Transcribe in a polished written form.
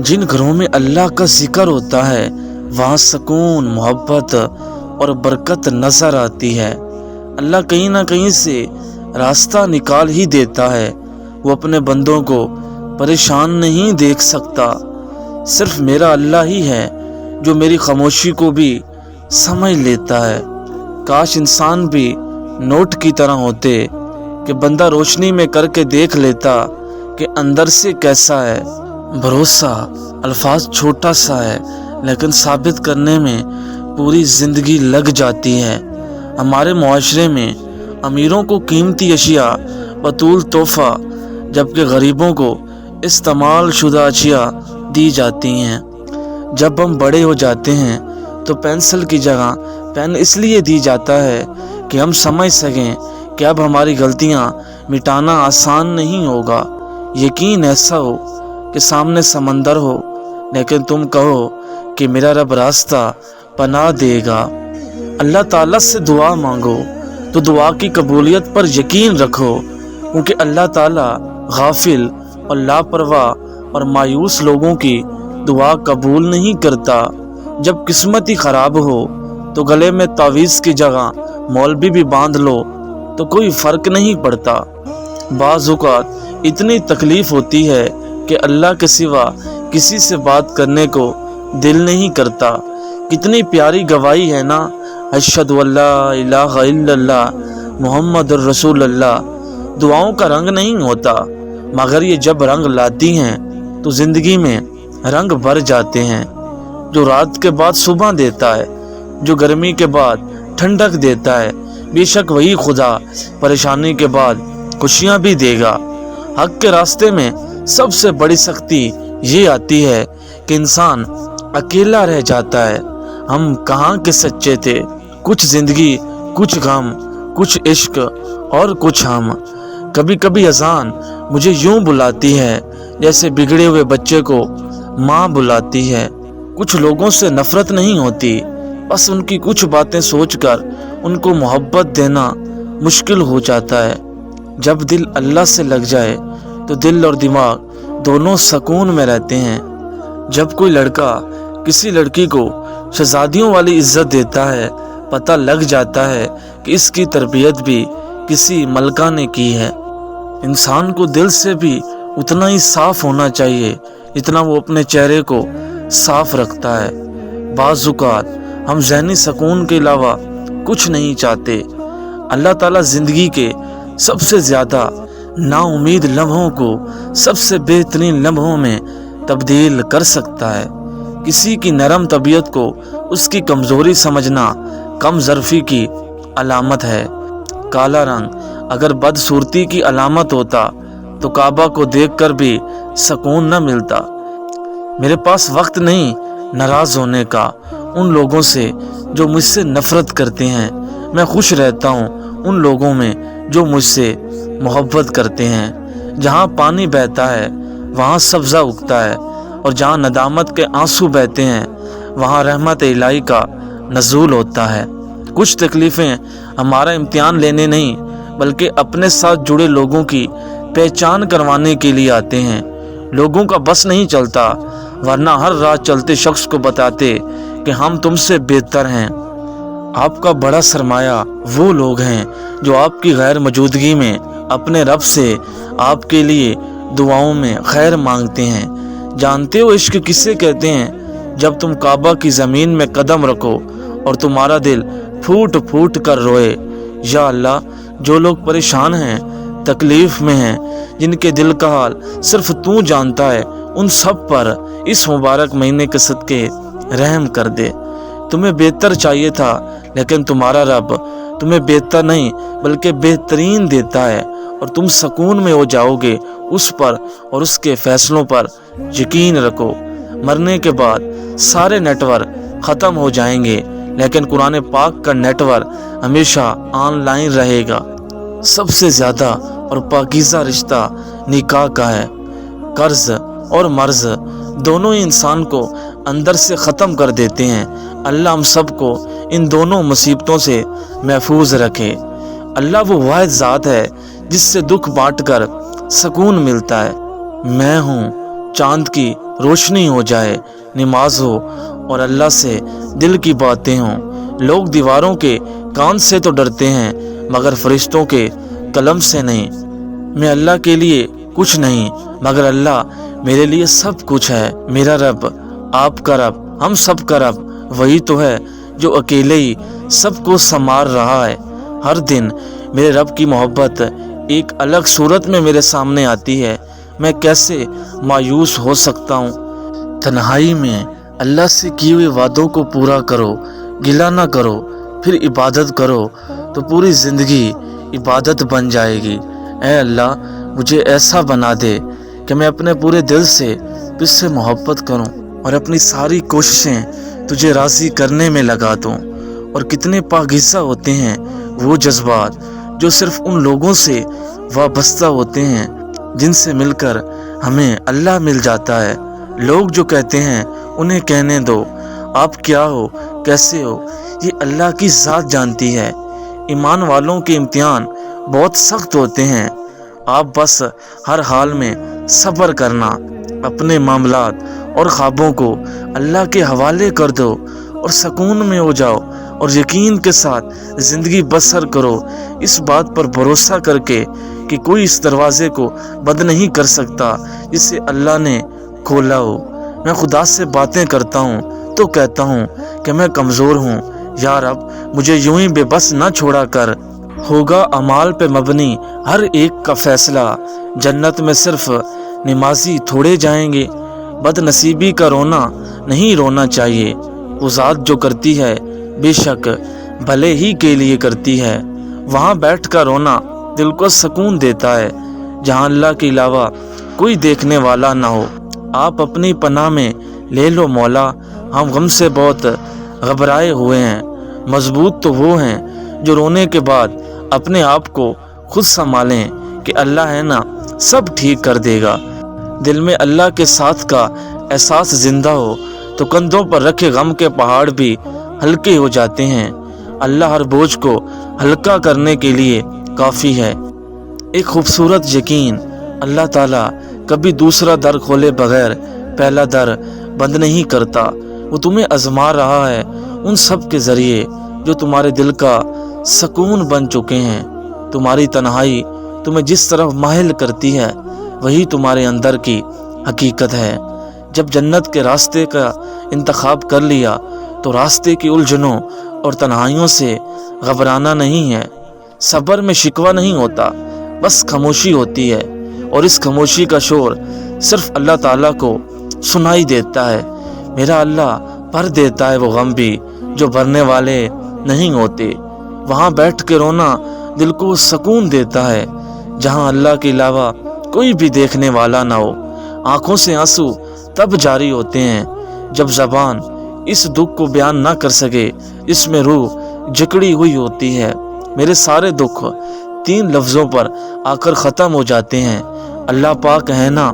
جن گھروں میں اللہ کا ذکر ہوتا ہے وہاں سکون، محبت اور برکت نظر آتی ہے۔ اللہ کہیں نہ کہیں سے راستہ نکال ہی دیتا ہے۔ وہ اپنے بندوں کو پریشان نہیں دیکھ سکتا۔ صرف میرا اللہ ہی ہے جو میری خاموشی کو بھی سمجھ لیتا ہے۔ کاش انسان بھی نوٹ کی طرح ہوتے کہ بندہ روشنی میں کر کے دیکھ لیتا کہ اندر سے کیسا ہے۔ بھروسہ الفاظ چھوٹا سا ہے لیکن ثابت کرنے میں پوری زندگی لگ جاتی ہے۔ ہمارے معاشرے میں امیروں کو قیمتی اشیاء بطول تحفہ جبکہ غریبوں کو استعمال شدہ اشیاء دی جاتی ہیں۔ جب ہم بڑے ہو جاتے ہیں تو پینسل کی جگہ پین اس لیے دی جاتا ہے کہ ہم سمجھ سکیں کہ اب ہماری غلطیاں مٹانا آسان نہیں ہوگا۔ یقین ایسا ہو کہ سامنے سمندر ہو لیکن تم کہو کہ میرا رب راستہ بنا دے گا۔ اللہ تعالیٰ سے دعا مانگو تو دعا کی قبولیت پر یقین رکھو، کیونکہ اللہ تعالیٰ غافل اور لاپرواہ اور مایوس لوگوں کی دعا قبول نہیں کرتا۔ جب قسمت ہی خراب ہو تو گلے میں تعویذ کی جگہ مولوی بھی باندھ لو تو کوئی فرق نہیں پڑتا۔ بعض اوقات اتنی تکلیف ہوتی ہے کہ اللہ کے سوا کسی سے بات کرنے کو دل نہیں کرتا۔ کتنی پیاری گواہی ہے نا، اشہد ان لا الہ الا اللہ محمد الرسول اللہ۔ دعاؤں کا رنگ نہیں ہوتا مگر یہ جب رنگ لاتی ہیں تو زندگی میں رنگ بھر جاتے ہیں۔ جو رات کے بعد صبح دیتا ہے، جو گرمی کے بعد ٹھنڈک دیتا ہے، بے شک وہی خدا پریشانی کے بعد خوشیاں بھی دے گا۔ حق کے راستے میں سب سے بڑی سختی یہ آتی ہے کہ انسان اکیلا رہ جاتا ہے۔ ہم کہاں کے سچے تھے؟ کچھ زندگی، کچھ غم، کچھ عشق اور کچھ ہم۔ کبھی کبھی اذان مجھے یوں بلاتی ہے جیسے بگڑے ہوئے بچے کو ماں بلاتی ہے۔ کچھ لوگوں سے نفرت نہیں ہوتی، بس ان کی کچھ باتیں سوچ کر ان کو محبت دینا مشکل ہو جاتا ہے۔ جب دل اللہ سے لگ جائے تو دل اور دماغ دونوں سکون میں رہتے ہیں۔ جب کوئی لڑکا کسی لڑکی کو شہزادیوں والی عزت دیتا ہے، پتہ لگ جاتا ہے کہ اس کی تربیت بھی کسی ملکہ نے کی ہے۔ انسان کو دل سے بھی اتنا ہی صاف ہونا چاہیے جتنا وہ اپنے چہرے کو صاف رکھتا ہے۔ بعض اوقات ہم ذہنی سکون کے علاوہ کچھ نہیں چاہتے۔ اللہ تعالیٰ زندگی کے سب سے زیادہ نا امید لمحوں کو سب سے بہترین لمحوں میں تبدیل کر سکتا ہے۔ کسی کی نرم طبیعت کو اس کی کمزوری سمجھنا کم ظرفی کی علامت ہے۔ کالا رنگ اگر بدصورتی کی علامت ہوتا تو کعبہ کو دیکھ کر بھی سکون نہ ملتا۔ میرے پاس وقت نہیں ناراض ہونے کا ان لوگوں سے جو مجھ سے نفرت کرتے ہیں۔ میں خوش رہتا ہوں ان لوگوں میں جو مجھ سے محبت کرتے ہیں۔ جہاں پانی بہتا ہے وہاں سبزہ اگتا ہے، اور جہاں ندامت کے آنسو بہتے ہیں وہاں رحمت الہی کا نزول ہوتا ہے۔ کچھ تکلیفیں ہمارا امتحان لینے نہیں بلکہ اپنے ساتھ جڑے لوگوں کی پہچان کروانے کے لیے آتے ہیں۔ لوگوں کا بس نہیں چلتا، ورنہ ہر رات چلتے شخص کو بتاتے کہ ہم تم سے بہتر ہیں۔ آپ کا بڑا سرمایہ وہ لوگ ہیں جو آپ کی غیر موجودگی میں اپنے رب سے آپ کے لیے دعاؤں میں خیر مانگتے ہیں۔ جانتے ہو عشق کسے کہتے ہیں؟ جب تم کعبہ کی زمین میں قدم رکھو اور تمہارا دل پھوٹ پھوٹ کر روئے۔ یا اللہ، جو لوگ پریشان ہیں، تکلیف میں ہیں، جن کے دل کا حال صرف تو جانتا ہے، ان سب پر اس مبارک مہینے کے صدقے رحم کر دے۔ تمہیں بہتر چاہیے تھا لیکن تمہارا رب تمہیں بہتر نہیں بلکہ بہترین دیتا ہے، اور تم سکون میں ہو جاؤ گے اس پر اور اس کے فیصلوں پر یقین رکھو۔ مرنے کے بعد سارے نیٹ ورک ختم ہو جائیں گے لیکن قرآن پاک کا نیٹ ورک ہمیشہ آن لائن رہے گا۔ سب سے زیادہ اور پاکیزہ رشتہ نکاح کا ہے۔ قرض اور مرض دونوں ہی انسان کو اندر سے ختم کر دیتے ہیں۔ اللہ ہم سب کو ان دونوں مصیبتوں سے محفوظ رکھے۔ اللہ وہ واحد ذات ہے جس سے دکھ بانٹ کر سکون ملتا ہے۔ میں ہوں چاند کی روشنی ہو جائے، نماز ہو اور اللہ سے دل کی باتیں ہوں۔ لوگ دیواروں کے کان سے تو ڈرتے ہیں مگر فرشتوں کے قلم سے نہیں۔ میں اللہ کے لیے کچھ نہیں مگر اللہ میرے لیے سب کچھ ہے۔ میرا رب، آپ کا رب، ہم سب کا رب وہی تو ہے جو اکیلے ہی سب کو سنوار رہا ہے۔ ہر دن میرے رب کی محبت ایک الگ صورت میں میرے سامنے آتی ہے۔ میں کیسے مایوس ہو سکتا ہوں؟ تنہائی میں اللہ سے کیے ہوئے وعدوں کو پورا کرو، گلہ نہ کرو، پھر عبادت کرو تو پوری زندگی عبادت بن جائے گی۔ اے اللہ، مجھے ایسا بنا دے کہ میں اپنے پورے دل سے تجھ سے محبت کروں اور اپنی ساری کوششیں تجھے راضی کرنے میں لگا دوں۔ اور کتنے پاکیزہ ہوتے ہیں وہ جذبات جو صرف ان لوگوں سے وابستہ ہوتے ہیں جن سے مل کر ہمیں اللہ مل جاتا ہے۔ لوگ جو کہتے ہیں انہیں کہنے دو، آپ کیا ہو، کیسے ہو، یہ اللہ کی ذات جانتی ہے۔ ایمان والوں کے امتحان بہت سخت ہوتے ہیں، آپ بس ہر حال میں صبر کرنا، اپنے معاملات اور خوابوں کو اللہ کے حوالے کر دو اور سکون میں ہو جاؤ اور یقین کے ساتھ زندگی بسر کرو، اس بات پر بھروسہ کر کے کہ کوئی اس دروازے کو بند نہیں کر سکتا جسے اللہ نے کھولا ہو۔ میں خدا سے باتیں کرتا ہوں تو کہتا ہوں کہ میں کمزور ہوں، یا رب مجھے یوں ہی بے بس نہ چھوڑا کر۔ ہوگا اعمال پہ مبنی ہر ایک کا فیصلہ، جنت میں صرف نمازی تھوڑے جائیں گے۔ بد نصیبی کا رونا نہیں رونا چاہیے، وہ ذات جو کرتی ہے بے شک بھلے ہی کے لیے کرتی ہے۔ وہاں بیٹھ کر رونا دل کو سکون دیتا ہے جہاں اللہ کے علاوہ کوئی دیکھنے والا نہ ہو۔ آپ اپنی پناہ میں لے لو مولا، ہم غم سے بہت گھبرائے ہوئے ہیں۔ مضبوط تو وہ ہیں جو رونے کے بعد اپنے آپ کو خود سنبھالیں کہ اللہ ہے نا، سب ٹھیک کر دے گا۔ دل میں اللہ کے ساتھ کا احساس زندہ ہو تو کندھوں پر رکھے غم کے پہاڑ بھی ہلکے ہو جاتے ہیں۔ اللہ ہر بوجھ کو ہلکا کرنے کے لیے کافی ہے۔ ایک خوبصورت یقین، اللہ تعالیٰ کبھی دوسرا در کھولے بغیر پہلا در بند نہیں کرتا۔ وہ تمہیں آزما رہا ہے ان سب کے ذریعے جو تمہارے دل کا سکون بن چکے ہیں۔ تمہاری تنہائی تمہیں جس طرف مائل کرتی ہے وہی تمہارے اندر کی حقیقت ہے۔ جب جنت کے راستے کا انتخاب کر لیا تو راستے کی الجھنوں اور تنہائیوں سے گھبرانا نہیں ہے۔ صبر میں شکوہ نہیں ہوتا، بس خاموشی ہوتی ہے، اور اس خاموشی کا شور صرف اللہ تعالیٰ کو سنائی دیتا ہے۔ میرا اللہ بھر دیتا ہے وہ غم بھی جو بھرنے والے نہیں ہوتے۔ وہاں بیٹھ کے رونا دل کو سکون دیتا ہے جہاں اللہ کے علاوہ کوئی بھی دیکھنے والا نہ ہو۔ آنکھوں سے آنسو تب جاری ہوتے ہیں جب زبان اس دکھ کو بیان نہ کر سکے، اس میں روح جکڑی ہوئی ہوتی ہے۔ میرے سارے دکھ 3 لفظوں پر آ کر ختم ہو جاتے ہیں، اللہ پاک ہے نا۔